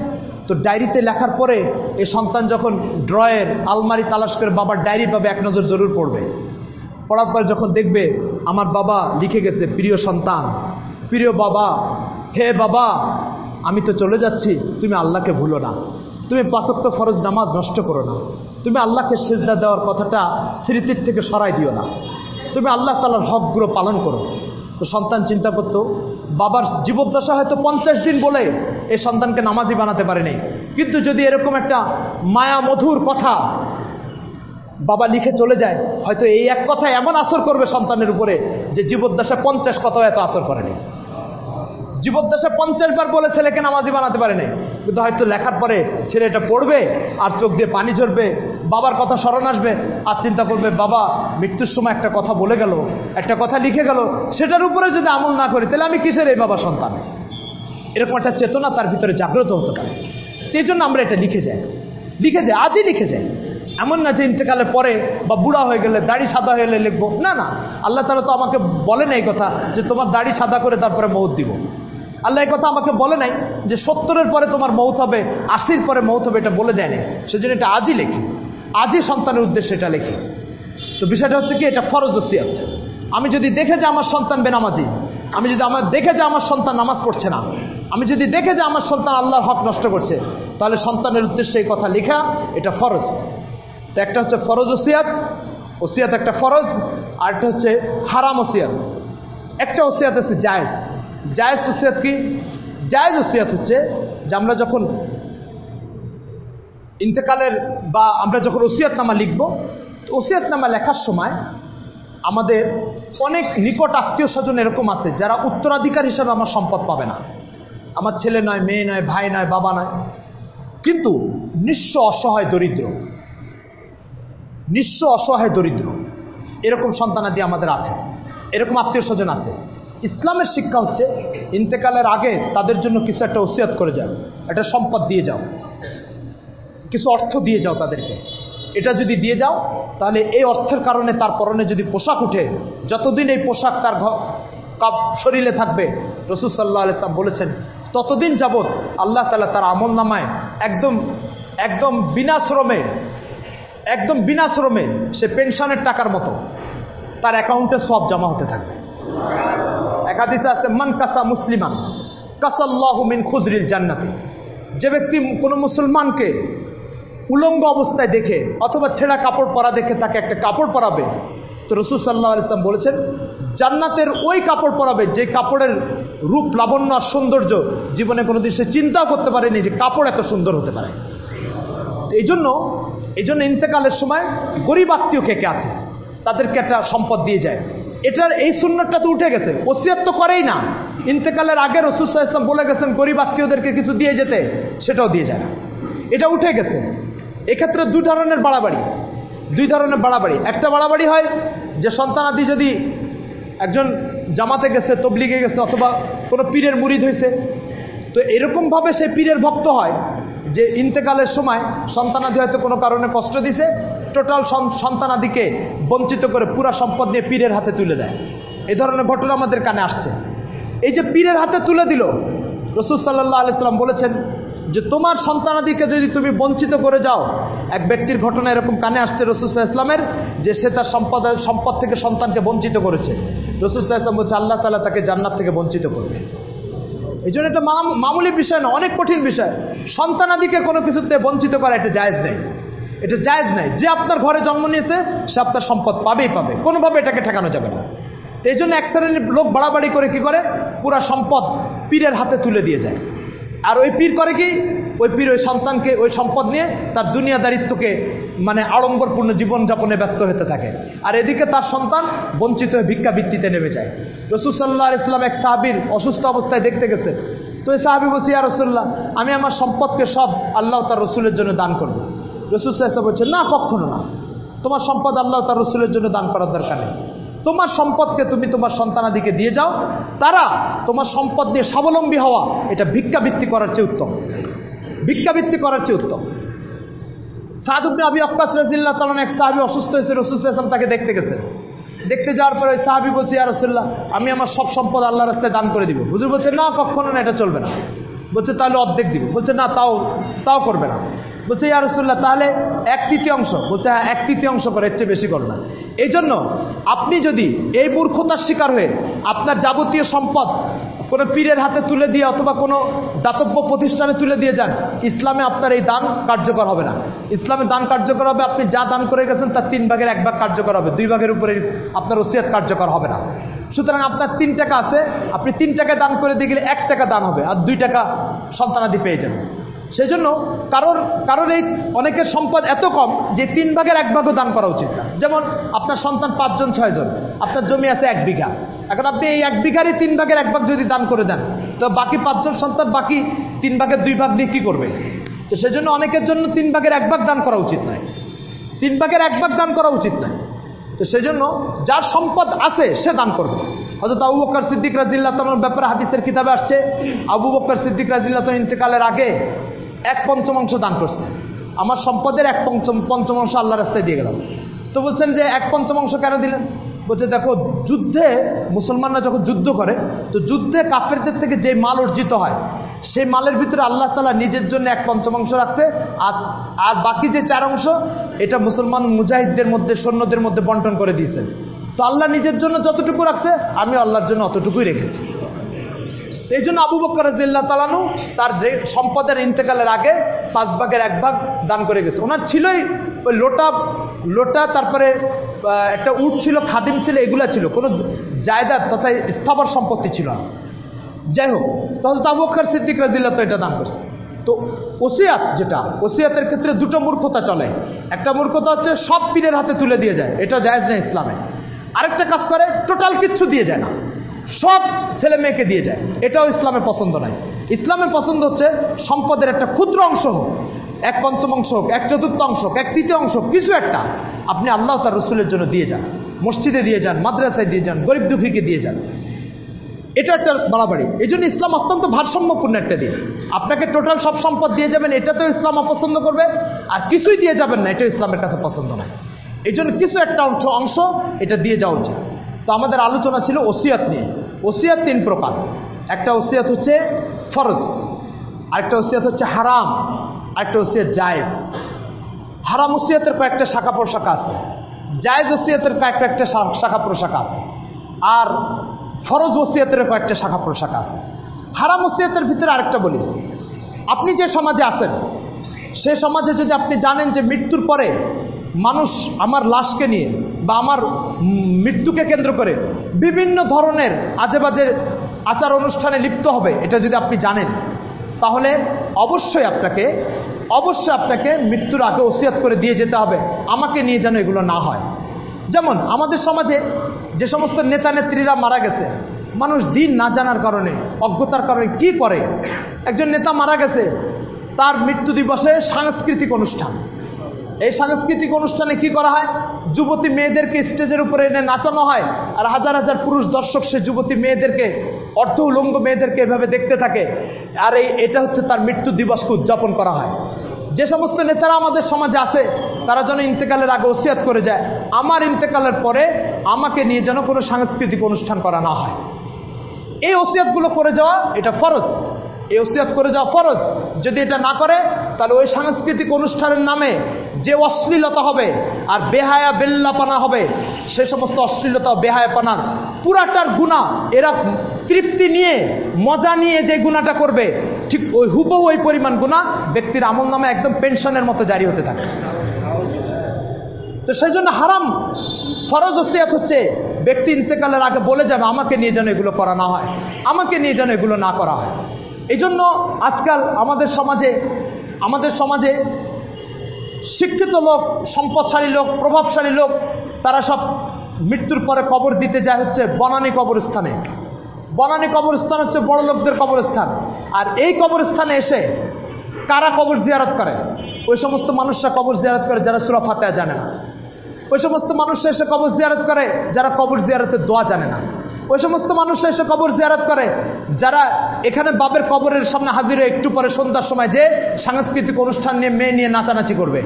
তো ডায়েরিতে লেখার পরে এই সন্তান যখন ড্রয়ের আলমারি তালাশ করে বাবার ডায়েরি পাবে, এক নজর জরুর পড়বে। পড়ার পর যখন দেখবে আমার বাবা লিখে গেছে, প্রিয় সন্তান, প্রিয় বাবা, হে বাবা, আমি তো চলে যাচ্ছি, তুমি আল্লাহকে ভুলো না, তুমি 5 ওয়াক্ত ফরজ নামাজ নষ্ট করো না, তুমি আল্লাহকে সিজদা দেওয়ার কথাটা স্মৃতির থেকে সরাই দিও না, তুমি আল্লাহ তাআলার হকগুলো পালন করো। তো সন্তান চিন্তা করতো, বাবার জীবদ্দশা হয়তো 50 দিন বলে এই সন্তানকে নামাজি বানাতে পারে নাই, কিন্তু যদি এরকম একটা মায়া মধুর কথা বাবা লিখে চলে যায়, হয়তো এই এক কথা এমন আসর করবে সন্তানের উপরে যে জীবদ্দশা 50 কথাও এত আসর করেনি। জীবদ্দশা 50 বার বলে ছেলেকে নামাজি বানাতে পারে নাই, কিন্তু হয়তো লেখার পরে ছেলেটা পড়বে আর চোখ দিয়ে পানি ঝরবে, বাবার কথা স্মরণ আসবে, আর চিন্তা করবে বাবা মৃত্যুর সময় একটা কথা বলে গেল, একটা কথা লিখে গেল, সেটার উপরে যদি আমল না করি তাহলে আমি কিসের এই বাবার সন্তান। এরকম একটা চেতনা তার ভিতরে জাগ্রত হতে পারে। সেই জন্য আমরা এটা লিখে যাই, আজই লিখে যাই। এমন না যে ইন্তেকালের পরে বা বুড়া হয়ে গেলে, দাড়ি সাদা হয়ে গেলে লিখবো, না না, আল্লাহ তাআলা তো আমাকে বলে নাই কথা যে তোমার দাড়ি সাদা করে তারপরে মৌত দিব। আল্লাহ এই কথা আমাকে বলে নাই যে 70-এর পরে তোমার মৌত হবে, 80-র পরে মৌত হবে, এটা বলে দেয় নাই। সেজন্য এটা আজই লিখি, আজই সন্তানের উদ্দেশ্যে এটা লিখি। তো বিষয়টা হচ্ছে কি, এটা ফরজ ওসিয়ত। আমি যদি দেখে যে আমার সন্তান বেনামাজি, আমি যদি দেখে যে আমার সন্তান নামাজ পড়ছে না, আমি যদি দেখে যে আমার সন্তান আল্লাহর হক নষ্ট করছে, তাহলে সন্তানের উদ্দেশ্যে এই কথা লেখা এটা ফরজ। তো একটা হচ্ছে ফরজ ওসিয়াত, ওসিয়াত একটা ফরজ, আর একটা হচ্ছে হারাম ওসিয়াত। একটা ওসিয়াত আছে জায়েজ। জায়েজ ওসিয়াত কি? জায়েজ ওসিয়াত হচ্ছে যে আমরা যখন ইন্তেকালের বা আমরা যখন ওসিয়াতনামা লিখব, ওসিয়াতনামা লেখার সময় আমাদের অনেক নিকট আত্মীয় স্বজন এরকম আছে যারা উত্তরাধিকার হিসাবে আমার সম্পদ পাবে না, আমার ছেলে নয়, মেয়ে নয়, ভাই নয়, বাবা নয়, কিন্তু নিঃস্ব অসহায় দরিদ্র, নিঃস্ব অসহায় দরিদ্র এরকম সন্তানাদি আমাদের আছে, এরকম আত্মীয় স্বজন আছে। ইসলামের শিক্ষা হচ্ছে ইন্তেকালের আগে তাদের জন্য কিছু একটা ওসিয়াত করে যাও, একটা সম্পদ দিয়ে যাও, কিছু অর্থ দিয়ে যাও তাদেরকে। এটা যদি দিয়ে যাও তাহলে এই অর্থের কারণে তার পরনে যদি পোশাক উঠে, যতদিন এই পোশাক তার শরীরে থাকবে, রাসূল সাল্লাল্লাহু আলাইহি ওয়াসাল্লাম বলেছেন ততদিন যাবৎ আল্লাহ তাআলা তার আমল নামায় একদম বিনা শ্রমে সে পেনশনের টাকার মতো তার অ্যাকাউন্টে সব জমা হতে থাকবে। এক হাদিসে আছে, মান কাসা মুসলিমান কাসাল্লাহু মিন খুজরিল জান্নাতি। যে ব্যক্তি কোনো মুসলমানকে উলঙ্গ অবস্থায় দেখে অথবা ছেঁড়া কাপড় পরা দেখে তাকে একটা কাপড় পরাবে, তো রাসূল সাল্লাল্লাহু আলাইহি ওয়াসাল্লাম বলেছেন জান্নাতের ওই কাপড় পরাবে যে কাপড়ের রূপ, লাবণ্য আর সৌন্দর্য জীবনে কোনোদিন সে চিন্তাও করতে পারেনি যে কাপড় এত সুন্দর হতে পারে। এই জন্য ইন্তেকালের সময় গরিব আত্মীয় কে কে আছে তাদেরকে একটা সম্পদ দিয়ে যায়। এটার এই সুন্নতটা তো উঠে গেছে, ওসিয়ত তো করেই না। ইন্তেকালের আগে রাসূল সাল্লাল্লাহু আলাইহি ওয়াসাল্লাম বলে গেছেন গরিব আত্মীয়দেরকে কিছু দিয়ে যেতে, সেটাও দিয়ে যায় না, এটা উঠে গেছে। এক্ষেত্রে দুই ধরনের বাড়াবাড়ি। একটা বাড়াবাড়ি হয় যে সন্তানাদি যদি একজন জামাতে গেছে, তবলিগে গেছে, অথবা কোনো পীরের মুরিদ হয়েছে, তো এরকমভাবে সে পীরের ভক্ত হয় যে ইন্তেকালের সময় সন্তানাদি হয়তো কোনো কারণে কষ্ট দিছে, টোটাল সন্তানাদিকে বঞ্চিত করে পুরা সম্পদ নিয়ে পীরের হাতে তুলে দেয়। এই ধরনের ঘটনা আমাদের কানে আসছে। এই যে পীরের হাতে তুলে দিল, রাসূল সাল্লাল্লাহু আলাইহি ওয়াসাল্লাম বলেছেন যে তোমার সন্তানাদিকে যদি তুমি বঞ্চিত করে যাও, এক ব্যক্তির ঘটনা এরকম কানে আসছে রাসূল সাল্লাল্লাহু আলাইহি ওয়াসাল্লামের, যে সে তার সম্পদ থেকে সন্তানকে বঞ্চিত করেছে। রাসূল সাল্লাল্লাহু আলাইহি ওয়াসাল্লাম বলছে আল্লাহ তাআলা তাকে জান্নাত থেকে বঞ্চিত করবে। এই জন্য এটা মামুলি বিষয় না, অনেক কঠিন বিষয়। সন্তানাদিকে কোনো কিছুতে বঞ্চিত করা এটা জায়েজ নেই, এটা জায়েজ নাই। যে আপনার ঘরে জন্ম নিয়েছে সে আপনার সম্পদ পাবেই পাবে, কোনোভাবে এটাকে ঠেকানো যাবে না। তো এই জন্য এক শ্রেণীর লোক বাড়াবাড়ি করে কি করে, পুরা সম্পদ পীরের হাতে তুলে দিয়ে যায়। আর ওই পীর করে কি, ওই পীর ওই সন্তানকে ওই সম্পদ নিয়ে তার দুনিয়াদারিত্বকে মানে আড়ম্বরপূর্ণ জীবনযাপনে ব্যস্ত হতে থাকে, আর এদিকে তার সন্তান বঞ্চিত হয়ে ভিক্ষাবৃত্তিতে নেমে যায়। রাসূল সাল্লাল্লাহু আলাইহি ওয়াসাল্লাম এক সাহাবীর অসুস্থ অবস্থায় দেখতে গেছে। তো এই সাহাবী বলছে, ইয়া রাসূলুল্লাহ, আমি আমার সম্পদকে সব আল্লাহ তার রসুলের জন্য দান করব। রাসূল সাল্লাল্লাহু আলাইহি ওয়াসাল্লাম বলছে, না, কখনো না, তোমার সম্পদ আল্লাহ তার রসুলের জন্য দান করার দরকার নেই। তোমার সম্পদকে তুমি তোমার সন্তানাদিকে দিয়ে যাও, তারা তোমার সম্পদ দিয়ে স্বাবলম্বী হওয়া এটা ভিক্ষাবৃত্তি করার চেয়ে উত্তম, ভিক্ষাবৃত্তি করার চেয়ে উত্তম। সাদ ইবনে আবি ওয়াক্কাস রাদিয়াল্লাহু তাআলা এক সাহাবী অসুস্থ হয়েছে, রাসূল সাল্লাল্লাহু আলাইহি ওয়াসাল্লাম তাকে দেখতে গেছেন। দেখতে যাওয়ার পরে ওই সাহাবী বলছে, ইয়া রাসূলুল্লাহ, আমি আমার সব সম্পদ আল্লাহর রাস্তায় দান করে দিব। হুজুর বলছে, না, কখনো না, এটা চলবে না। বলছে, তাহলে অর্ধেক দিব। বলছে, না, তাও করবে না। বলছে, ইয়া রাসূলুল্লাহ, তাহলে 1/3। বলছে, হ্যাঁ, 1/3 করে, এর চেয়ে বেশি করো না। এই জন্য আপনি যদি এই মূর্খতার শিকার হয়ে আপনার যাবতীয় সম্পদ কোনো পীরের হাতে তুলে দিয়ে অথবা কোনো দাতব্য প্রতিষ্ঠানে তুলে দিয়ে যান, ইসলামে আপনার এই দান কার্যকর হবে না। ইসলামে দান কার্যকর হবে, আপনি যা দান করে গেছেন তার 3 ভাগের 1 ভাগ কার্যকর হবে, 2 ভাগের উপরে আপনার ওসিয়ত কার্যকর হবে না। সুতরাং আপনার 3 টাকা আছে, আপনি 3 টাকা দান করে দিয়ে গেলে 1 টাকা দান হবে, আর 2 টাকা সন্তানাদি পেয়ে যাবেন। সেই জন্য কারোর এই অনেকের সম্পদ এত কম যে 3 ভাগের 1 ভাগও দান করা উচিত না। যেমন আপনার সন্তান 5 জন 6 জন, আপনার জমি আছে 1 বিঘা। এখন আপনি এই 1 বিঘারই 3 ভাগের 1 ভাগ যদি দান করে দেন, তো বাকি 5 জন সন্তান বাকি 3 ভাগের 2 ভাগ দিয়ে কী করবে? তো সেই জন্য অনেকের জন্য 3 ভাগের 1 ভাগ দান করা উচিত নয়, 3 ভাগের 1 ভাগ দান করা উচিত নয়। তো সেই জন্য যার সম্পদ আছে সে দান করবে। হযরত আবু বকর সিদ্দিক রাদিয়াল্লাহু তাআলার ব্যাপারে হাদিসের কিতাবে আসছে, আবু বকর সিদ্দিক রাদিয়াল্লাহু তাআলা ইন্তেকালের আগে 1/5 দান করছে। আমার সম্পদের 1/5 আল্লাহর রাস্তায় দিয়ে গেলাম। তো বলছেন যে 1/5 কেন দিলেন? বলছে, দেখো, যুদ্ধে মুসলমানরা যখন যুদ্ধ করে, তো যুদ্ধে কাফেরদের থেকে যে মাল অর্জিত হয় সেই মালের ভিতরে আল্লাহ তাআলা নিজের জন্য 1/5 রাখছে, আর বাকি যে 4 অংশ এটা মুসলমান মুজাহিদদের মধ্যে, সৈন্যদের মধ্যে বন্টন করে দিয়েছেন। তো আল্লাহ নিজের জন্য যতটুকু রাখছে, আমি আল্লাহর জন্য অতটুকুই রেখেছি। এই জন্য আবু বকর রাদিয়াল্লাহু তাআলা তার যে সম্পদের ইন্তেকালের আগে 5 ভাগের 1 ভাগ দান করে গেছে। ওনার ছিলই ওই লোটা, তারপরে একটা উট ছিল, খাদিম ছিল, এগুলা ছিল, কোনো জায়দাদ তথা স্থাবর সম্পত্তি ছিল না। যাই হোক, তো হযরত আবু বকর সিদ্দিক রাদিয়াল্লাহু তাআলা এটা দান করছে। তো ওসিয়াত, যেটা ওসিয়াতের ক্ষেত্রে 2টো মূর্খতা চলে। একটা মূর্খতা হচ্ছে সব পীরের হাতে তুলে দিয়ে যায়, এটা জায়েজ নেই ইসলামে। আরেকটা কাজ করে টোটাল কিচ্ছু দিয়ে যায় না, সব ছেলে মেয়েকে দিয়ে যায়, এটাও ইসলামে পছন্দ নাই। ইসলামের পছন্দ হচ্ছে সম্পদের একটা ক্ষুদ্র অংশ হোক, 1/5 হোক, 1/4 হোক, 1/3 হোক, কিছু একটা আপনি আল্লাহ তার রসুলের জন্য দিয়ে যান, মসজিদে দিয়ে যান, মাদ্রাসায় দিয়ে যান, গরিব দুঃখীকে দিয়ে যান। এটা একটা বাড়াবাড়ি। এই জন্য ইসলাম অত্যন্ত ভারসাম্যপূর্ণ একটা দিন। আপনাকে টোটাল সব সম্পদ দিয়ে যাবেন, এটাতেও ইসলাম অপছন্দ করবে, আর কিছুই দিয়ে যাবেন না, এটা ইসলামের কাছে পছন্দ নয়। এই জন্য কিছু একটা অংশ এটা দিয়ে যাওয়া উচিত। তো আমাদের আলোচনা ছিল ওসিয়াত নিয়ে। ওসিয়াত 3 প্রকার। একটা ওসিয়াত হচ্ছে ফরজ, আরেকটা ওসিয়াত হচ্ছে হারাম, আরেকটা ওসিয়াত জায়েজ। হারাম ওসিয়াতের কয়েকটা শাখা প্রশাখা আছে, জায়েজ ওসিয়াতের কয়েকটা শাখা প্রশাখা আছে, আর ফরজ ওসিয়াতের কয়েকটা শাখা প্রশাখা আছে। হারাম ওসিয়াতের ভিতরে আরেকটা বলি, আপনি যে সমাজে আছেন সে সমাজে যদি আপনি জানেন যে মৃত্যুর পরে মানুষ আমার লাশকে নিয়ে বা আমার মৃত্যুকে কেন্দ্র করে বিভিন্ন ধরনের আজেবাজে আচার অনুষ্ঠানে লিপ্ত হবে, এটা যদি আপনি জানেন, তাহলে অবশ্যই আপনাকে মৃত্যুর আগে ওসিয়াত করে দিয়ে যেতে হবে, আমাকে নিয়ে যেন এগুলো না হয়। যেমন আমাদের সমাজে যে সমস্ত নেতা নেত্রীরা মারা গেছে, মানুষ দিন না জানার কারণে, অজ্ঞতার কারণে কি করে, একজন নেতা মারা গেছে, তার মৃত্যু দিবসে সাংস্কৃতিক অনুষ্ঠান। এই সাংস্কৃতিক অনুষ্ঠানে কি করা হয়? যুবতী মেয়েদেরকে স্টেজের উপরে এনে নাচানো হয়, আর হাজার হাজার পুরুষ দর্শক সে যুবতী মেয়েদেরকে, অর্ধ উলঙ্গ মেয়েদেরকে এভাবে দেখতে থাকে, আর এটা হচ্ছে তার মৃত্যু দিবসকে উদযাপন করা হয়। যে সমস্ত নেতারা আমাদের সমাজে আছে তারা যেন ইন্তেকালের আগে ওসিয়াত করে যায়, আমার ইন্তেকালের পরে আমাকে নিয়ে যেন কোনো সাংস্কৃতিক অনুষ্ঠান করা না হয়। এই ওসিয়াতগুলো করে যাওয়া এটা ফরজ। এই ওসিয়াত করে যাওয়া ফরজ। যদি এটা না করে তাহলে ওই সাংস্কৃতিক অনুষ্ঠানের নামে যে অশ্লীলতা হবে আর বেহায়া বেল্লাপানা হবে, সে সমস্ত অশ্লীলতা বেহায়াপানার পুরাটার গুনাহ এরা তৃপ্তি নিয়ে মজা নিয়ে যে গুনাহটা করবে, ঠিক ওই হুবহু ওই পরিমাণ গুনাহ ব্যক্তির আমল নামে একদম পেনশনের মতো জারি হতে থাকে। তো সেই জন্য হারাম। ফরজ ওসিয়াত হচ্ছে ব্যক্তি ইন্তেকালের আগে বলে যাবে আমাকে নিয়ে যেন এগুলো করা না হয়, আমাকে নিয়ে যেন এগুলো না করা হয়। এই জন্য আজকাল আমাদের সমাজে শিক্ষিত লোক, সম্পদশালী লোক, প্রভাবশালী লোক, তারা সব মৃত্যুর পরে কবর দিতে যায় হচ্ছে বনানী কবরস্থানে। বনানী কবরস্থান হচ্ছে বড় লোকদের কবরস্থান। আর এই কবরস্থানে এসে কারা কবর জিয়ারত করে? ওই সমস্ত মানুষরা কবর জিয়ারত করে যারা সূরা ফাতিহা জানে না। ওই সমস্ত মানুষরা এসে কবর জিয়ারত করে যারা কবর জিয়ারতের দোয়া জানে না। ওই সমস্ত মানুষরা এসে কবর জিয়ারত করে যারা এখানে বাবের কবরের সামনে হাজির হয়ে একটু পরে সন্ধ্যার সময় যে সাংস্কৃতিক অনুষ্ঠান নিয়ে মেয়ে নিয়ে নাচানাচি করবে,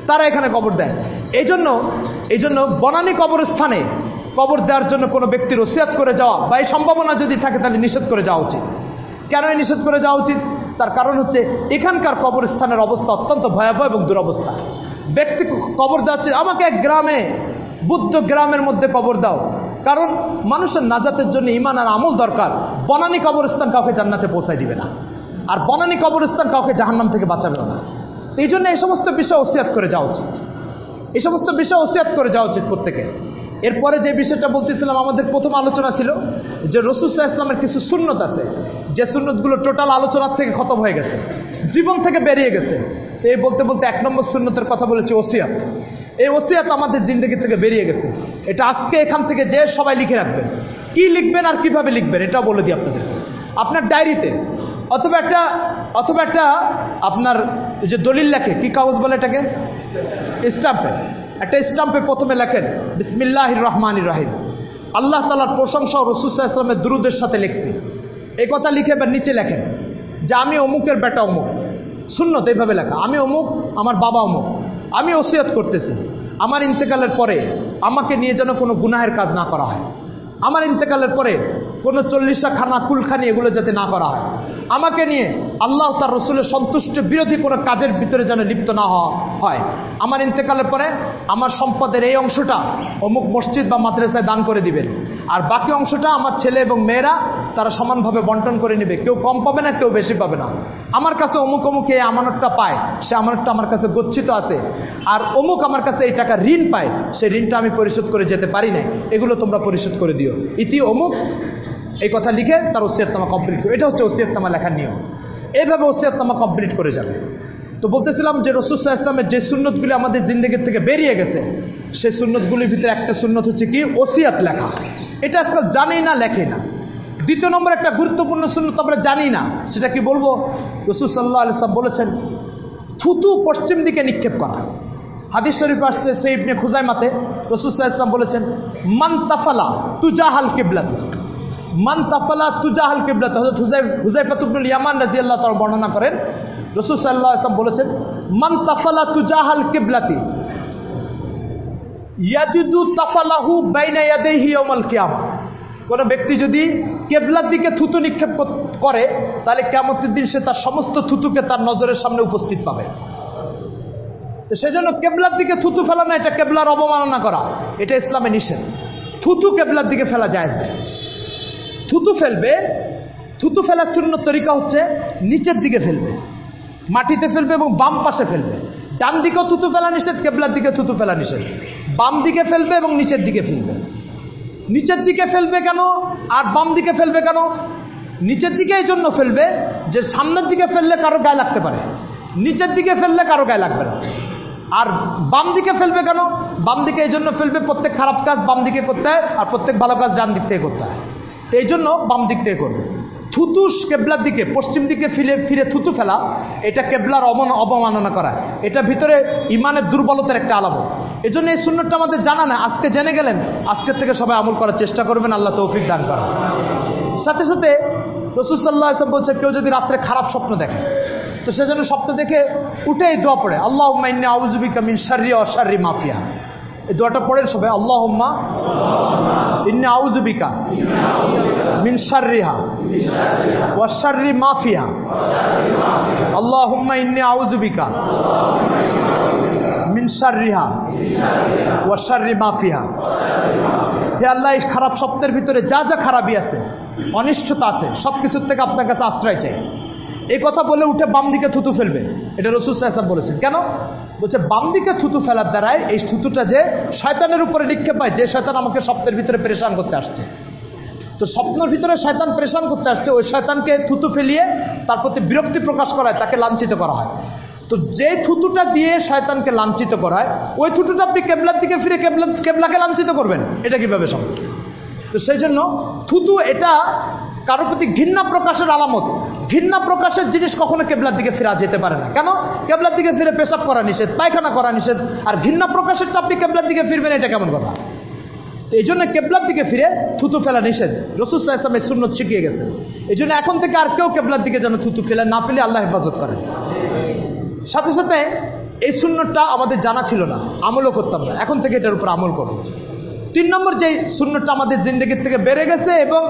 তারা এখানে কবর দেয়। এই জন্য বনানী কবরস্থানে কবর দেওয়ার জন্য কোনো ব্যক্তির ওসিয়াত করে যাওয়া বা এই সম্ভাবনা যদি থাকে তাহলে নিষেধ করে যাওয়া উচিত। কেন নিষেধ করে যাওয়া উচিত? তার কারণ হচ্ছে এখানকার কবরস্থানের অবস্থা অত্যন্ত ভয়াবহ এবং দুরবস্থা। ব্যক্তি কবর দেওয়াচ্ছে, আমাকে এক গ্রামে, বুদ্ধ গ্রামের মধ্যে কবর দাও, কারণ মানুষের নাজাতের জন্য ঈমান আর আমল দরকার। বনানী কবরস্থান কাউকে জান্নাতে পৌঁছায় দিবে না, আর বনানী কবরস্থান কাউকে জাহান্নাম থেকে বাঁচাবে না। তো এই জন্য এই সমস্ত বিষয় ওসিয়াত করে যাওয়া উচিত, এই সমস্ত বিষয় ওসিয়াত করে যাওয়া উচিত প্রত্যেকে। এরপরে যে বিষয়টা বলতেছিলাম, আমাদের প্রথম আলোচনা ছিল যে রাসূল সাল্লাল্লাহু আলাইহি ওয়াসাল্লামের কিছু সুন্নত আছে, যে সুন্নতগুলো টোটাল আলোচনার থেকে খতম হয়ে গেছে, জীবন থেকে বেরিয়ে গেছে। তো এই বলতে বলতে 1 নম্বর সুন্নতের কথা বলেছি, ওসিয়াত। এই ওসিয়াত আমাদের জিন্দগি থেকে বেরিয়ে গেছে। এটা আজকে এখান থেকে যে সবাই লিখে রাখবেন। কি লিখবেন আর কিভাবে লিখবেন এটাও বলে দিই আপনাদের। আপনার ডায়েরিতে অথবা একটা আপনার যে দলিল লেখে, কি কাগজ বলে এটাকে, স্টাম্পে, একটা স্টাম্পে প্রথমে লেখেন বিসমিল্লাহির রহমানির রহিম, আল্লাহ তাআলার প্রশংসা ও রাসূল সাল্লাল্লাহু আলাইহি ওয়াসাল্লামের দুরূদের সাথে লিখছি। এই কথা লিখে এবার নিচে লেখেন যে আমি অমুকের বেটা অমুক। সুন্নত এইভাবে লেখা, আমি অমুক, আমার বাবা অমুক, আমি ওসিয়ত করতেছি আমার ইন্তেকালের পরে আমাকে নিয়ে যেন কোনো গুনাহের কাজ না করা হয়, আমার ইন্তেকালের পরে কোনো 40টা খানা কুলখানি এগুলো যাতে না করা হয়, আমাকে নিয়ে আল্লাহ তার রসুলের সন্তুষ্ট বিরোধী কোনো কাজের ভিতরে যেন লিপ্ত না হয়, আমার ইন্তেকালের পরে আমার সম্পদের এই অংশটা অমুক মসজিদ বা মাদ্রাসায় দান করে দিবেন, আর বাকি অংশটা আমার ছেলে এবং মেয়েরা তারা সমানভাবে বন্টন করে নেবে, কেউ কম পাবে না, কেউ বেশি পাবে না। আমার কাছে অমুক অমুক এই আমানতটা পায়, সে আমানতটা আমার কাছে গচ্ছিত আছে, আর অমুক আমার কাছে এই টাকা ঋণ পায়, সেই ঋণটা আমি পরিশোধ করে যেতে পারি না, এগুলো তোমরা পরিশোধ করে দিও, ইতি অমুক, এই কথা লিখে তার ওসিয়তনামা কমপ্লিট করে। এটা হচ্ছে ওসিয়তনামা লেখার নিয়ম। এইভাবে ওসিয়তনামা কমপ্লিট করে যাবে। তো বলতেছিলাম যে রাসূল সাল্লাল্লাহু আলাইহি ওয়াসাল্লামের যে সুন্নতগুলি আমাদের জিন্দেগির থেকে বেরিয়ে গেছে, সেই সুন্নতগুলির ভিতরে একটা সুন্নত হচ্ছে কি, ওসিয়াত লেখা। এটা আজকাল জানি না, লেখে না। দ্বিতীয় নম্বর একটা গুরুত্বপূর্ণ সুন্নত আমরা জানি না, সেটা কি বলবো? রাসূল সাল্লাল্লাহু আলাইহি ওয়াসাল্লাম বলেছেন থুতু পশ্চিম দিকে নিক্ষেপ করা। হাদিস শরীফ আসছে সেই ইবনে খুজাইমাতে, রাসূল সাল্লাল্লাহু আলাইহি ওয়াসাল্লাম বলেছেন মান তাফালা তুজাহাল কিবলাতু, মান তাফালা তুজাহাল কিবলাতু। হযরত হুযায়ফা ইবনুল ইয়ামান রাদিয়াল্লাহু তাআলা বর্ণনা করেন, রাসূল সাল্লাল্লাহু আলাইহি ওয়াসাল্লাম বলেছেন মান তাফালা তুজাহাল কিবলাতি ইয়াজিদু তাফালাহু বাইনা ইয়াদাইহি ইয়াউমাল কিয়ামা। কোন ব্যক্তি যদি কিবলার দিকে থুতু নিক্ষেপ করে, তাহলে কিয়ামতের দিন সে তার সমস্ত থুতুকে তার নজরের সামনে উপস্থিত পাবে। তো সেজন্য কিবলার দিকে থুতু ফেলা না, এটা কিবলার অবমাননা করা, এটা ইসলামে নিষেধ। থুতু কিবলার দিকে ফেলা জায়েজ নেই। থুতু ফেলার সুন্নত তরিকা হচ্ছে নিচের দিকে ফেলবে, মাটিতে ফেলবে এবং বাম পাশে ফেলবে। ডান দিকেও থুতু ফেলা নিষেধ, কিবলার দিকে থুতু ফেলা নিষেধ। বাম দিকে ফেলবে এবং নিচের দিকে ফেলবে। নিচের দিকে ফেলবে কেন আর বাম দিকে ফেলবে কেন? নিচের দিকে এই জন্য ফেলবে যে সামনের দিকে ফেললে কারো গায়ে লাগতে পারে, নিচের দিকে ফেললে কারো গায়ে লাগবে না। আর বাম দিকে ফেলবে কেন? বাম দিকে এই জন্য ফেলবে প্রত্যেক খারাপ কাজ বাম দিকে করতে হয়, আর প্রত্যেক ভালো কাজ ডান দিক থেকে করতে হয়। তো এই জন্য বাম দিক থেকে করবে। থুতু কেবলার দিকে পশ্চিম দিকে ফিরে থুতু ফেলা, এটা কেবলার অবমাননা করা, এটা ভিতরে ইমানের দুর্বলতার একটা আলামত। এই জন্য এই সুন্নতটা আমাদের জানা না, আজকে জেনে গেলেন, আজকের থেকে সবাই আমল করার চেষ্টা করবেন, আল্লাহ তৌফিক দান করেন। সাথে সাথে রাসূল সাল্লাল্লাহু আলাইহি ওয়াসাল্লাম বলছে কেউ যদি রাত্রে খারাপ স্বপ্ন দেখে, তো সেজন্য স্বপ্ন দেখে উঠেই দোয়া পড়ে আল্লাহুম্মা ইন্নী আউযু বিকা মিন শাররি ওয়া শাররি মা ফিহা। এই দোয়াটা পড়েন সবাই, আল্লাহুম্মা ইন্নী আউযু বিকা মিন শাররিহা ওয়া শাররি মা ফিহা। আল্লাহুম্মা ইন্নী আউযু বিকা মিন শাররিহা ওয়া শাররি মা ফিহা। হে আল্লাহ, এই খারাপ স্বপ্নের ভিতরে যা যা খারাপই আছে, অনিষ্টতা আছে, সব কিছুর থেকে আপনার কাছে আশ্রয় চাই। এই কথা বলে উঠে বাম দিকে থুতু ফেলবে, এটা রাসূল সাল্লাল্লাহু আলাইহি ওয়াসাল্লাম বলেছেন। কেন বলছে? বাম দিকে থুতু ফেলার দ্বারাই এই থুতুটা যে শয়তানের উপরে নিক্ষেপ হয়, যে শয়তান আমাকে স্বপ্নের ভিতরে পেরেশান করতে আসছে। তো স্বপ্নের ভিতরে শয়তান পেরেশান করতে আসছে, ওই শয়তানকে থুতু ফেলিয়ে তার প্রতি বিরক্তি প্রকাশ করা হয়, তাকে লাঞ্ছিত করা হয়। তো যে থুতুটা দিয়ে শয়তানকে লাঞ্ছিত করা হয়, ওই থুতুটা আপনি কেবলার দিকে ফিরে কেবলাকে লাঞ্ছিত করবেন, এটা কিভাবে সম্ভব? তো সেই জন্য থুতু এটা কারোর প্রতি ঘৃণা প্রকাশের আলামত। ঘৃণা প্রকাশের জিনিস কখনো কেবলার দিকে ফেরা যেতে পারে না। কেন? কেবলার দিকে ফিরে পেশাব করা নিষেধ, পায়খানা করা নিষেধ, আর ঘৃণা প্রকাশেরটা আপনি কেবলার দিকে ফিরবেন, এটা কেমন কথা? তো এই জন্য কেবলার দিকে ফিরে থুতু ফেলা নিষেধ, রাসূল সাল্লাল্লাহু আলাইহি ওয়াসাল্লাম এই সুন্নত শিখিয়ে গেছেন। এই জন্য এখন থেকে আর কেউ কেবলার দিকে যেন থুতু ফেলে না, ফেলে আল্লাহ হেফাজত করেন। সাথে সাথে এই সুন্নতটা আমাদের জানা ছিল না, আমলও করতাম না, এখন থেকে এটার উপর আমল করব। 3 নম্বর যে সুন্নতটা আমাদের জিন্দগির থেকে বেড়ে গেছে, এবং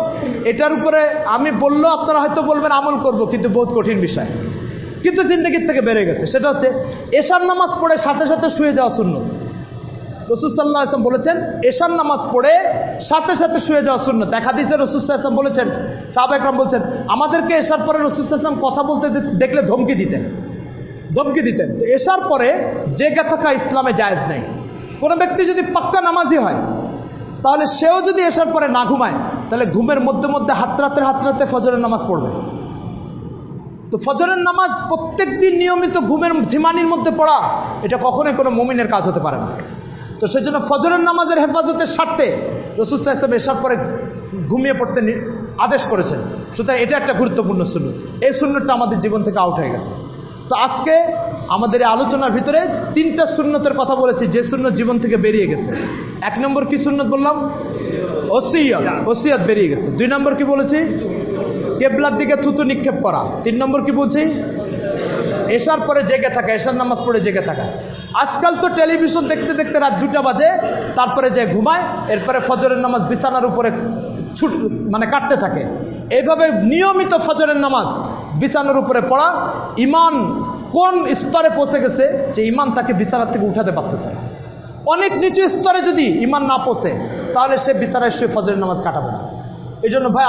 এটার উপরে আমি বললেও আপনারা হয়তো বলবেন আমল করব, কিন্তু বহুত কঠিন বিষয়, কিন্তু জিন্দগির থেকে বেড়ে গেছে, সেটা হচ্ছে এশার নামাজ পড়ে সাথে সাথে শুয়ে যাওয়া সুন্নত। রাসূল সাল্লাল্লাহু আলাইহি ওয়াসাল্লাম বলেছেন এশার নামাজ পড়ে সাথে সাথে শুয়ে যাওয়া সুন্নত। এক হাদিসে রাসূল সাল্লাল্লাহু আলাইহি ওয়াসাল্লাম বলেছেন, সাহাবা একরাম বলছেন, আমাদেরকে এশার পরে রাসূল সাল্লাল্লাহু আলাইহি ওয়াসাল্লাম কথা বলতে দেখলে ধমকি দিতেন। তো এশার পরে জেগে থাকা ইসলামে জায়েজ নেই। কোনো ব্যক্তি যদি পাক্কা নামাজি হয়, তাহলে সেও যদি এশার পরে না ঘুমায়, তাহলে ঘুমের মধ্যে মধ্যে হাতরাতে ফজরের নামাজ পড়বে। তো ফজরের নামাজ প্রত্যেক দিন নিয়মিত ঘুমের ঝিমানির মধ্যে পড়া, এটা কখনোই কোনো মুমিনের কাজ হতে পারে না। তো সেই জন্য ফজরের নামাজের হেফাজতের স্বার্থে রাসূল সাল্লাল্লাহু আলাইহি ওয়াসাল্লাম এশার পরে ঘুমিয়ে পড়তে আদেশ করেছেন। সুতরাং এটা একটা গুরুত্বপূর্ণ সুন্নত। এই সুন্নতটা আমাদের জীবন থেকে আউট হয়ে গেছে। তো আজকে আমাদের এই আলোচনার ভিতরে 3টা সুন্নতের কথা বলেছি, যে সুন্নত জীবন থেকে বেরিয়ে গেছে। 1 নম্বর কি সুন্নত বললাম? ওসিয়ত বেরিয়ে গেছে। 2 নম্বর কি বলেছি? কেবলার দিকে থুতু নিক্ষেপ করা। 3 নম্বর কি বলছি? এশার পরে জেগে থাকা, এশার নামাজ পড়ে জেগে থাকা। আজকাল তো টেলিভিশন দেখতে দেখতে রাত 2টা বাজে, তারপরে যে ঘুমায়, এরপরে ফজরের নামাজ বিছানার উপরে কাটতে থাকে। এইভাবে নিয়মিত ফজরের নামাজ বিছানার উপরে পড়া, ইমান কোন স্তরে পৌঁছে গেছে যে ইমান তাকে বিছানার থেকে উঠাতে পারতেছে না। অনেক নিচু স্তরে যদি ইমান না পৌঁছে, তাহলে সে বিছানায় শুয়ে ফজরের নামাজ কাটাবে না। এই জন্য ভাই